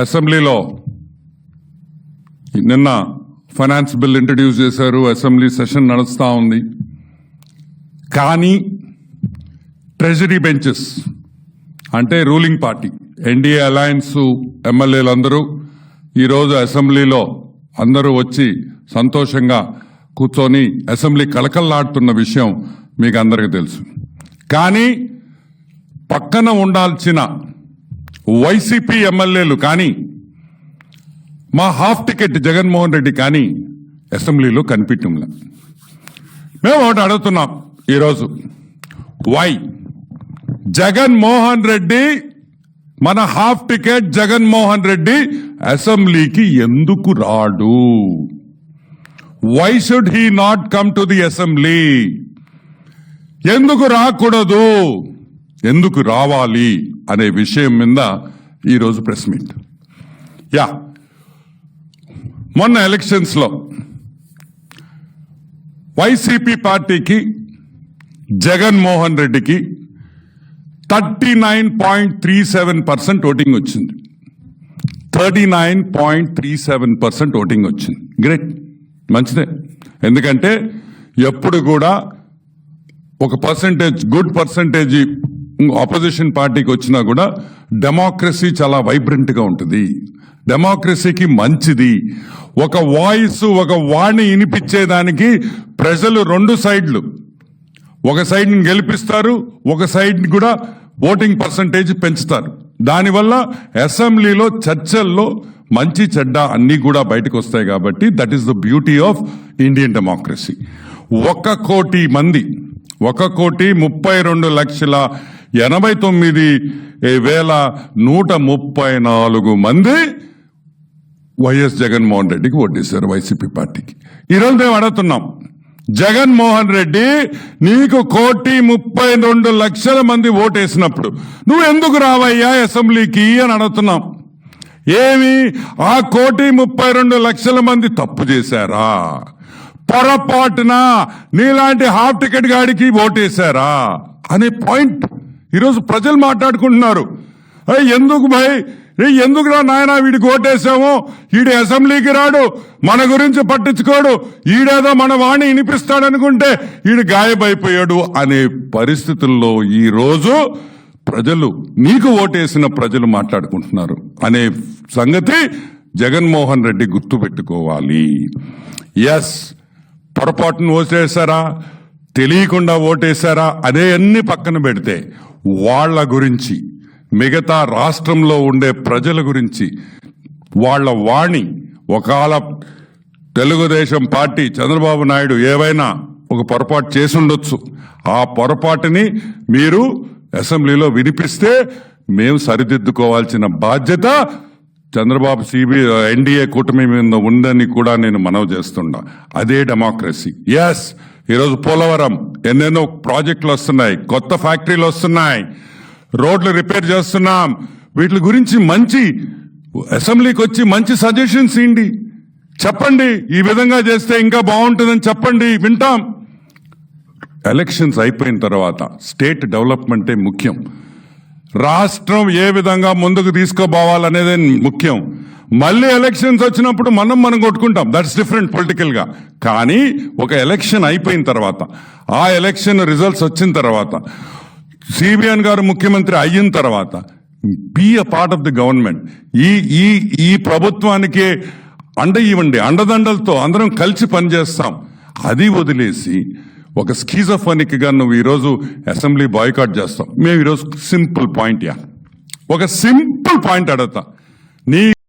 అసెంబ్లీలో నిన్న finance bill introduce చేశారు. అసెంబ్లీ సెషన్ నడుస్తూ ఉంది. కానీ ట్రెజరీ బెంచెస్ అంటే రూలింగ్ పార్టీ ఎన్డీఏ అలయన్స్ ఎమ్మెల్యేలందరూ ఈరోజు అసెంబ్లీలో అందరూ వచ్చి సంతోషంగా కూర్చొని అసెంబ్లీ కలకల్లాడుతున్న విషయం మీకు అందరికీ తెలుసు. కానీ పక్కన ఉండాల్సిన వైసీపీ ఎమ్మెల్యేలు కానీ మా హాఫ్ టికెట్ జగన్మోహన్ రెడ్డి కానీ అసెంబ్లీలో కనిపించంలే. మేము ఒకటి అడుగుతున్నాం ఈరోజు, వై జగన్మోహన్ రెడ్డి, మన హాఫ్ టికెట్ జగన్మోహన్ రెడ్డి అసెంబ్లీకి ఎందుకు రాడు? Why should he not come to the assembly? ఎందుకు రాకూడదు, ఎందుకు రావాలి అనే విషయం మీద ఈరోజు ప్రెస్ మీట్. మొన్న ఎలక్షన్స్ లో వైసీపీ పార్టీకి జగన్మోహన్ రెడ్డికి 39.37% ఓటింగ్ వచ్చింది. 39.37% ఓటింగ్ వచ్చింది. గ్రేట్, మంచిదే. ఎందుకంటే ఎప్పుడు కూడా ఒక పర్సంటేజ్, గుడ్ పర్సంటేజ్ ఆపోజిషన్ పార్టీకి వచ్చినా కూడా డెమోక్రసీ చాలా వైబ్రెంట్ గా ఉంటుంది. డెమోక్రసీకి మంచిది. ఒక వాయిస్, ఒక వాణి వినిపించేదానికి ప్రజలు రెండు సైడ్లు, ఒక సైడ్ ని గెలిపిస్తారు, ఒక సైడ్ కూడా ఓటింగ్ పర్సంటేజ్ పెంచుతారు. దానివల్ల అసెంబ్లీలో చర్చల్లో మంచి చెడ్డ అన్ని కూడా బయటకు వస్తాయి. కాబట్టి that is the beauty of Indian democracy. 1,32,89,134 మంది వైఎస్ జగన్మోహన్ రెడ్డికి ఓటేశారు, వైసీపీ పార్టీకి. ఈరోజు మేము అడుగుతున్నాం, జగన్మోహన్ రెడ్డి నీకు 1,32,00,000 మంది ఓటేసినప్పుడు నువ్వు ఎందుకు రావయ్యా అసెంబ్లీకి అని అడుగుతున్నాం. ఏమి ఆ 1,32,00,000 మంది తప్పు చేశారా? పొరపాటున నీలాంటి హాఫ్ టికెట్ గాడికి ఓటేశారా అనే పాయింట్ ఈరోజు ప్రజలు మాట్లాడుకుంటున్నారు. ఎందుకు భయ్, ఎందుకురా నాయన వీడికి ఓటేసాము, ఈడు అసెంబ్లీకి రాడు, మన గురించి పట్టించుకోడు, ఈడేదో మన వాణి వినిపిస్తాడనుకుంటే ఈడు గాయబైపోయాడు అనే పరిస్థితుల్లో ఈ రోజు ప్రజలు, నీకు ఓటేసిన ప్రజలు మాట్లాడుకుంటున్నారు అనే సంగతి జగన్మోహన్ రెడ్డి గుర్తుపెట్టుకోవాలి. ఎస్, పొరపాటును ఓటేశారా, తెలియకుండా ఓటేశారా అదే అన్ని పక్కన పెడితే వాళ్ళ గురించి, మిగతా రాష్ట్రంలో ఉండే ప్రజల గురించి వాళ్ళ వాణి, ఒకవేళ తెలుగుదేశం పార్టీ చంద్రబాబు నాయుడు ఏవైనా ఒక పొరపాటు చేసి ఉండొచ్చు, ఆ పొరపాటుని మీరు అసెంబ్లీలో వినిపిస్తే మేము సరిదిద్దుకోవాల్సిన బాధ్యత చంద్రబాబు ఎన్డీఏ కూటమి మీద ఉందని కూడా నేను మనవి చేస్తున్నా. అదే డెమోక్రసీ. ఎస్, ఈరోజు పోలవరం ఎన్నెన్నో ప్రాజెక్టులు వస్తున్నాయి, కొత్త ఫ్యాక్టరీలు వస్తున్నాయి, రోడ్లు రిపేర్ చేస్తున్నాం. వీటి గురించి మంచి అసెంబ్లీకి వచ్చి మంచి సజెషన్స్ ఇవ్వండి, చెప్పండి, ఈ విధంగా చేస్తే ఇంకా బాగుంటుందని చెప్పండి, వింటాం. ఎలక్షన్స్ అయిపోయిన తర్వాత స్టేట్ డెవలప్మెంటే ముఖ్యం. రాష్ట్రం ఏ విధంగా ముందుకు తీసుకోపోవాలనేదే ముఖ్యం. మళ్ళీ ఎలక్షన్స్ వచ్చినప్పుడు మనం కొట్టుకుంటాం, దట్స్ డిఫరెంట్ పొలిటికల్ గా. కానీ ఒక ఎలక్షన్ అయిపోయిన తర్వాత, ఆ ఎలక్షన్ రిజల్ట్స్ వచ్చిన తర్వాత, సిబిఎన్ గారు ముఖ్యమంత్రి అయిన తర్వాత, be a part of the government. ఈ ప్రభుత్వానికి అండ ఇవ్వండి, అండదండలతో అందరం కలిసి పనిచేస్తాం. అది వదిలేసి ఒక స్కీజోఫోనిక్ గా నువ్వు ఈరోజు అసెంబ్లీ బాయ్కాట్ చేస్తాం. మేము ఈరోజు సింపుల్ పాయింట్, ఒక సింపుల్ పాయింట్ అడుగుతా. నీ